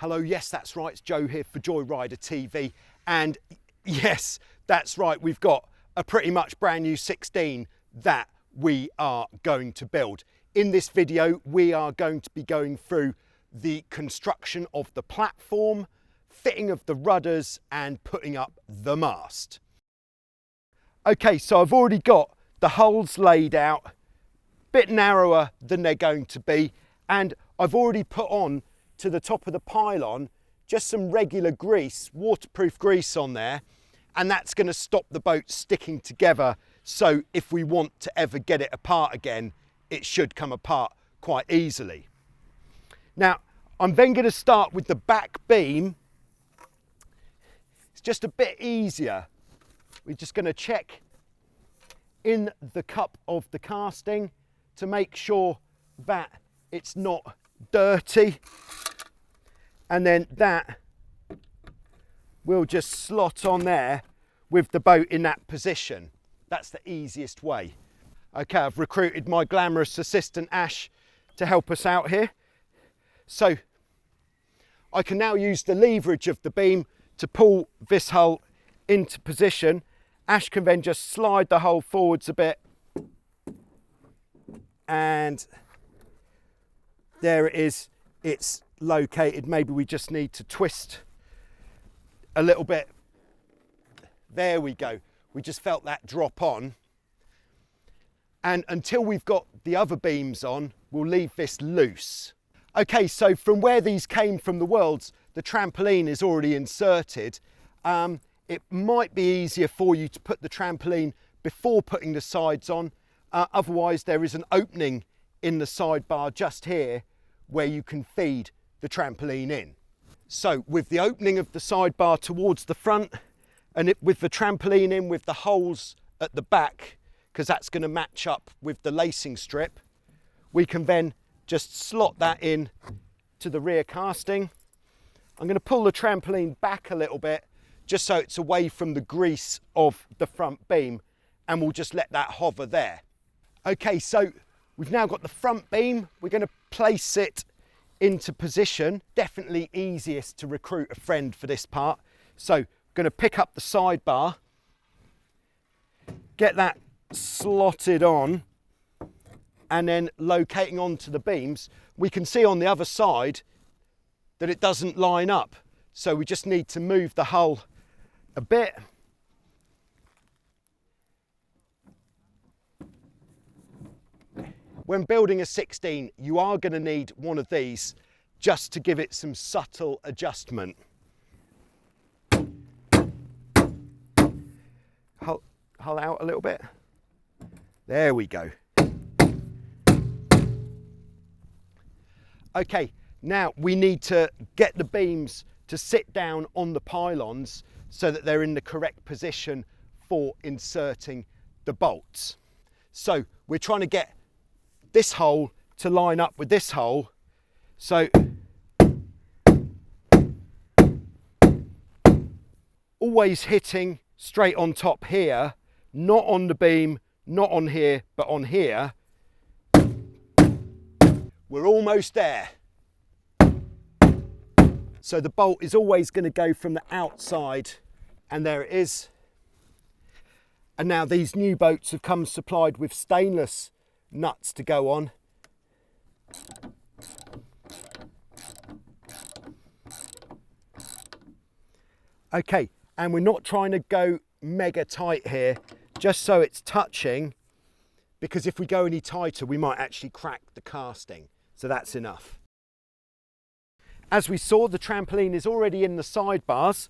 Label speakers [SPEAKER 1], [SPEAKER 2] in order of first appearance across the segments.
[SPEAKER 1] Hello, yes, that's right, it's Joe here for Joyrider TV, and yes, that's right, we've got a pretty much brand new 16 that we are going to build. In this video, we are going to be going through the construction of the platform, fitting of the rudders, and putting up the mast. Okay, so I've already got the holes laid out, a bit narrower than they're going to be, and I've already put on to the top of the pylon just some regular grease, waterproof grease on there, and that's going to stop the boat sticking together, so if we want to ever get it apart again, it should come apart quite easily. Now, I'm then going to start with the back beam. It's just a bit easier. We're just going to check in the cup of the casting to make sure that it's not dirty, and then that will just slot on there with the boat in that position. That's the easiest way. Okay, I've recruited my glamorous assistant Ash to help us out here. So I can now use the leverage of the beam to pull this hull into position. Ash can then just slide the hull forwards a bit, and there it is, it's located. Maybe we just need to twist a little bit. There we go. We just felt that drop on. And until we've got the other beams on, we'll leave this loose. Okay, so from where these came from the Worlds, the trampoline is already inserted. It might be easier for you to put the trampoline before putting the sides on. Otherwise, there is an opening in the sidebar just here where you can feed the trampoline in. So with the opening of the sidebar towards the front, and with the trampoline in with the holes at the back, because that's going to match up with the lacing strip, we can then just slot that in to the rear casting. I'm going to pull the trampoline back a little bit just so it's away from the grease of the front beam, and we'll just let that hover there. Okay, so we've now got the front beam. We're going to place it into position. Definitely easiest to recruit a friend for this part. So I'm going to pick up the sidebar, get that slotted on, and then locating onto the beams. We can see on the other side that it doesn't line up, so we just need to move the hull a bit. When building a 16, you are going to need one of these just to give it some subtle adjustment. Hull out a little bit. There we go. Okay, now we need to get the beams to sit down on the pylons so that they're in the correct position for inserting the bolts. So we're trying to get this hole to line up with this hole. So always hitting straight on top here, not on the beam, not on here, but on here. We're almost there. So the bolt is always going to go from the outside, and there it is. And now these new boats have come supplied with stainless nuts to go on. Okay, and we're not trying to go mega tight here, just so it's touching, because if we go any tighter, we might actually crack the casting. So that's enough. As we saw, the trampoline is already in the sidebars,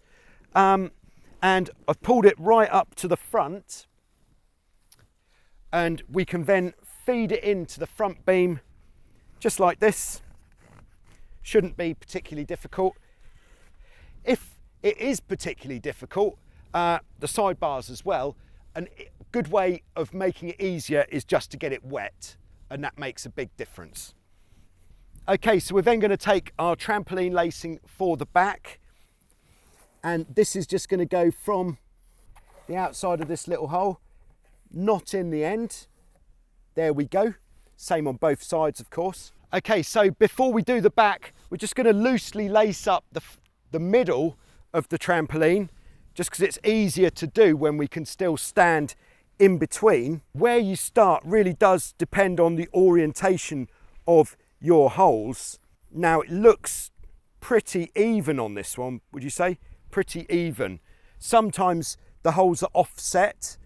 [SPEAKER 1] and I've pulled it right up to the front, and we can then feed it into the front beam just like this. Shouldn't be particularly difficult. If it is particularly difficult, the sidebars as well, a good way of making it easier is just to get it wet, and that makes a big difference. Okay, so we're then going to take our trampoline lacing for the back, and this is just going to go from the outside of this little hole, not in the end. There we go. Same on both sides, of course. Okay, so before we do the back, we're just going to loosely lace up the middle of the trampoline, just because it's easier to do when we can still stand in between. Where you start really does depend on the orientation of your holes. Now it looks pretty even on this one, would you say? Pretty even. Sometimes the holes are offset.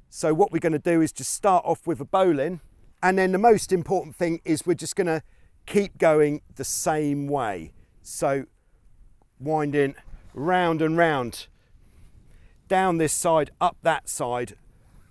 [SPEAKER 1] So what we're going to do is just start off with a bowline, and then the most important thing is we're just going to keep going the same way. So winding round and round, down this side, up that side,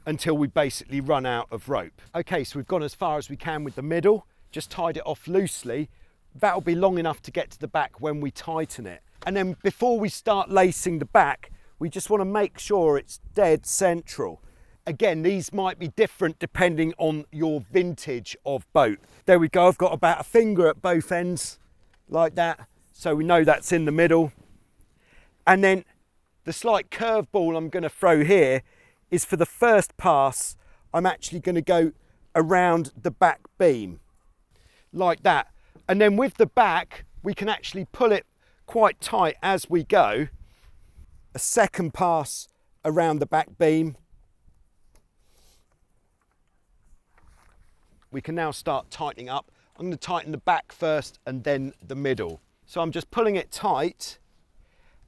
[SPEAKER 1] until we basically run out of rope. Okay, so we've gone as far as we can with the middle, just tied it off loosely. That'll be long enough to get to the back when we tighten it. And then before we start lacing the back, we just want to make sure it's dead central. Again, these might be different depending on your vintage of boat. There we go, I've got about a finger at both ends, like that. So we know that's in the middle. And then the slight curveball I'm going to throw here is for the first pass, I'm actually going to go around the back beam, like that. And then with the back, we can actually pull it quite tight as we go. A second pass around the back beam. We can now start tightening up. I'm going to tighten the back first and then the middle. So I'm just pulling it tight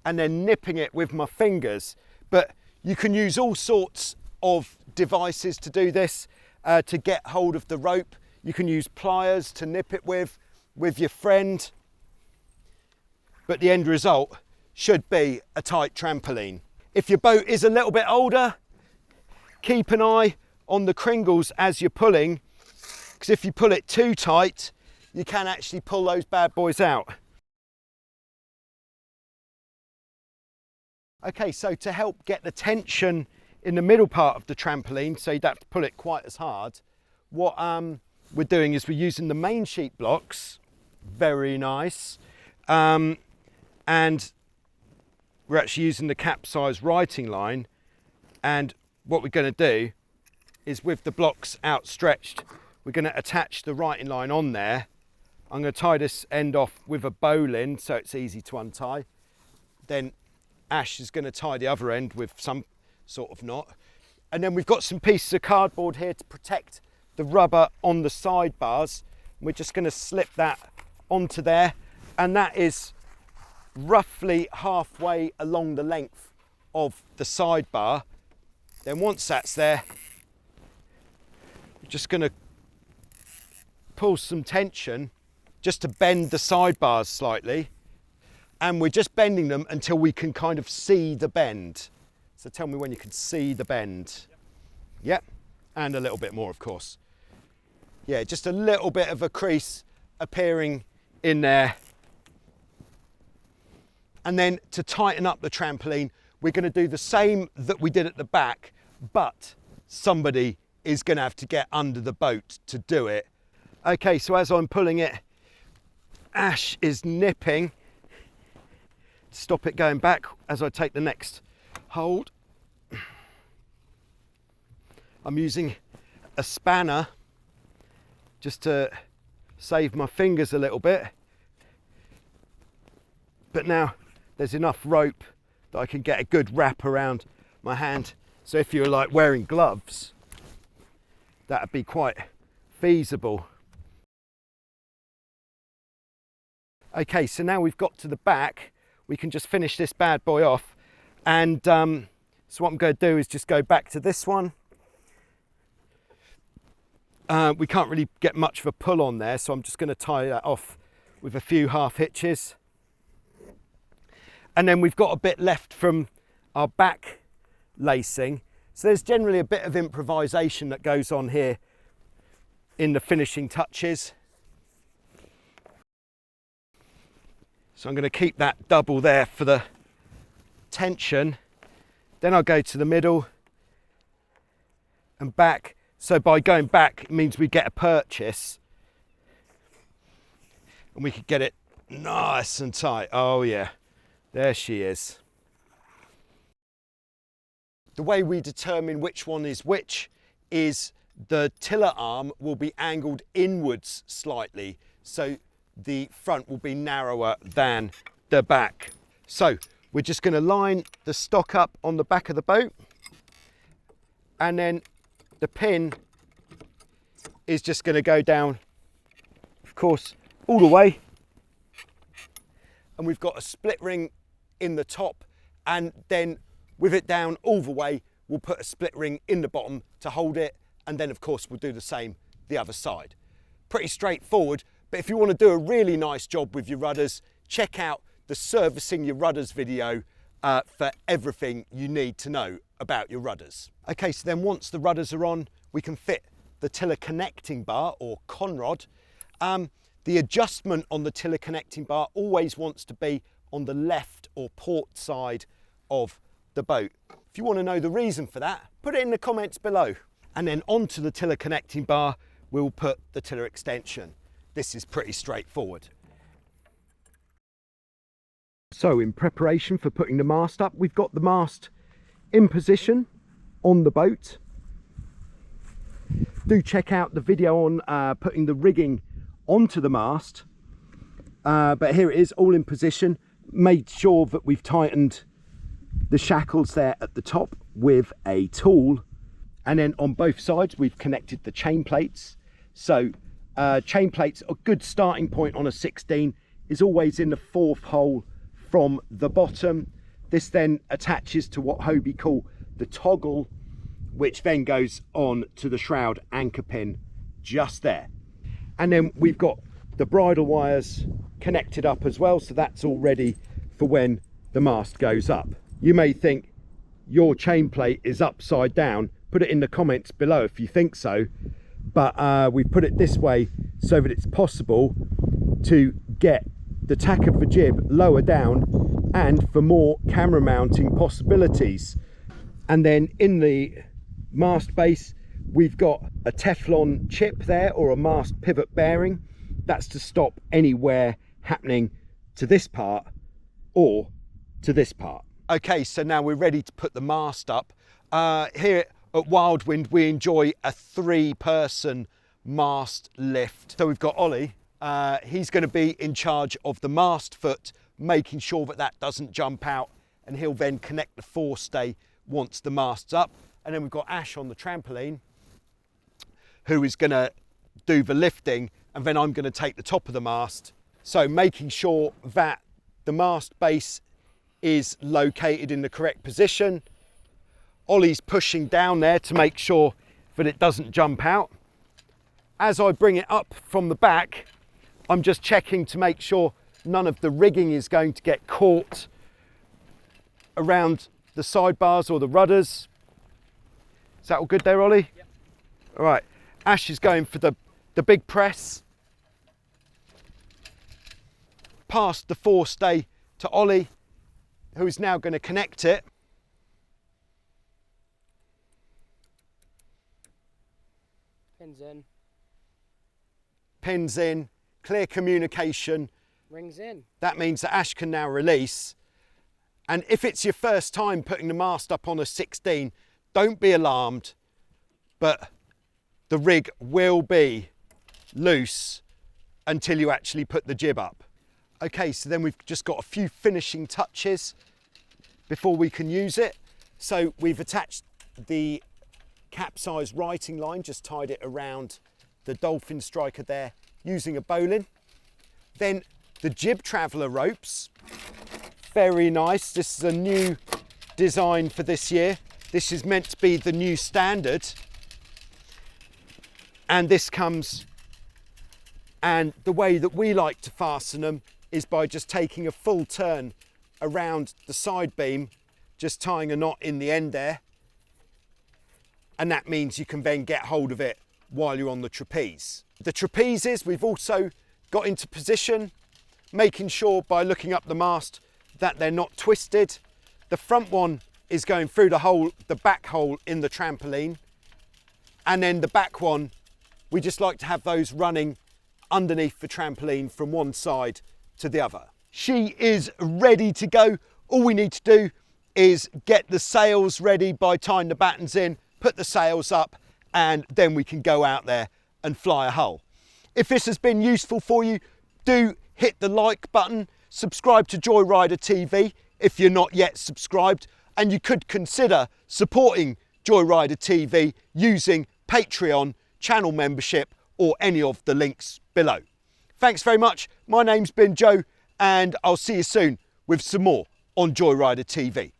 [SPEAKER 1] and then nipping it with my fingers. But you can use all sorts of devices to do this, to get hold of the rope. You can use pliers to nip it with your friend. But the end result should be a tight trampoline. If your boat is a little bit older, keep an eye on the cringles as you're pulling, because if you pull it too tight, you can actually pull those bad boys out. Okay, so to help get the tension in the middle part of the trampoline, so you don't have to pull it quite as hard, what we're doing is we're using the main sheet blocks, very nice, and we're actually using the capsize writing line, and what we're going to do is with the blocks outstretched, we're going to attach the writing line on there. I'm going to tie this end off with a bowline so it's easy to untie. Then Ash is going to tie the other end with some sort of knot. And then we've got some pieces of cardboard here to protect the rubber on the sidebars. We're just going to slip that onto there, and that is roughly halfway along the length of the sidebar. Then once that's there, we're just going to pull some tension just to bend the sidebars slightly, and we're just bending them until we can kind of see the bend. So tell me when you can see the bend. Yep, and a little bit more, of course. Yeah, just a little bit of a crease appearing in there. And then to tighten up the trampoline, we're going to do the same that we did at the back, but somebody is going to have to get under the boat to do it. Okay, so as I'm pulling it, Ash is nipping to stop it going back as I take the next hold. I'm using a spanner just to save my fingers a little bit. But now there's enough rope that I can get a good wrap around my hand. So if you're like wearing gloves, that'd be quite feasible. Okay, so now we've got to the back, we can just finish this bad boy off. And so what I'm going to do is just go back to this one. We can't really get much of a pull on there, so I'm just going to tie that off with a few half hitches. And then we've got a bit left from our back lacing. So there's generally a bit of improvisation that goes on here in the finishing touches. So I'm going to keep that double there for the tension. Then I'll go to the middle and back. So by going back, it means we get a purchase. And we could get it nice and tight. Oh yeah, there she is. The way we determine which one is which is the tiller arm will be angled inwards slightly. So the front will be narrower than the back. So we're just going to line the stock up on the back of the boat, and then the pin is just going to go down, of course, all the way. And we've got a split ring in the top, and then with it down all the way, we'll put a split ring in the bottom to hold it. And then of course, we'll do the same the other side. Pretty straightforward, but if you want to do a really nice job with your rudders, check out the servicing your rudders video for everything you need to know about your rudders. Okay, so then once the rudders are on, we can fit the tiller connecting bar or conrod. The adjustment on the tiller connecting bar always wants to be on the left or port side of the boat. If you want to know the reason for that, put it in the comments below. And then onto the tiller connecting bar, we'll put the tiller extension. This is pretty straightforward. So in preparation for putting the mast up, we've got the mast in position on the boat. Do check out the video on putting the rigging onto the mast. But here it is, all in position. Made sure that we've tightened the shackles there at the top with a tool. And then on both sides, we've connected the chain plates. So chain plates, a good starting point on a 16 is always in the 4th hole from the bottom. This then attaches to what Hobie call the toggle, which then goes on to the shroud anchor pin just there. And then we've got the bridle wires connected up as well, so that's all ready for when the mast goes up. You may think your chain plate is upside down. Put it in the comments below if you think so, but we put it this way so that it's possible to get the tack of the jib lower down and for more camera mounting possibilities. And then in the mast base, we've got a Teflon chip there, or a mast pivot bearing. That's to stop any wear happening to this part or to this part. Okay, so now we're ready to put the mast up. Here at Wild Wind, we enjoy a 3-person mast lift. So we've got Ollie, he's going to be in charge of the mast foot, making sure that that doesn't jump out, and he'll then connect the forestay once the mast's up. And then we've got Ash on the trampoline, who is going to do the lifting, and then I'm going to take the top of the mast. So making sure that the mast base is located in the correct position. Ollie's pushing down there to make sure that it doesn't jump out. As I bring it up from the back, I'm just checking to make sure none of the rigging is going to get caught around the sidebars or the rudders. Is that all good there, Ollie? Yep. All right, Ash is going for the big press. Past the forestay to Ollie, who is now going to connect it.
[SPEAKER 2] Pins in.
[SPEAKER 1] Pins in, clear communication.
[SPEAKER 2] Rings in.
[SPEAKER 1] That means that Ash can now release. And if it's your first time putting the mast up on a 16, don't be alarmed, but the rig will be loose until you actually put the jib up. Okay, so then we've just got a few finishing touches before we can use it. So we've attached the capsize writing line, just tied it around the dolphin striker there using a bowline. Then the jib traveller ropes, very nice. This is a new design for this year. This is meant to be the new standard. And this comes, and the way that we like to fasten them is by just taking a full turn around the side beam, just tying a knot in the end there. And that means you can then get hold of it while you're on the trapeze. The trapezes we've also got into position, making sure by looking up the mast that they're not twisted. The front one is going through the back hole in the trampoline. And then the back one, we just like to have those running underneath the trampoline from one side to the other. She is ready to go. All we need to do is get the sails ready by tying the battens in, put the sails up, and then we can go out there and fly a hull. If this has been useful for you, Do hit the like button, subscribe to Joyrider TV if you're not yet subscribed, and you could consider supporting Joyrider TV using Patreon, channel membership, or any of the links below. Thanks very much. My name's been Joe, and I'll see you soon with some more on Joyrider TV.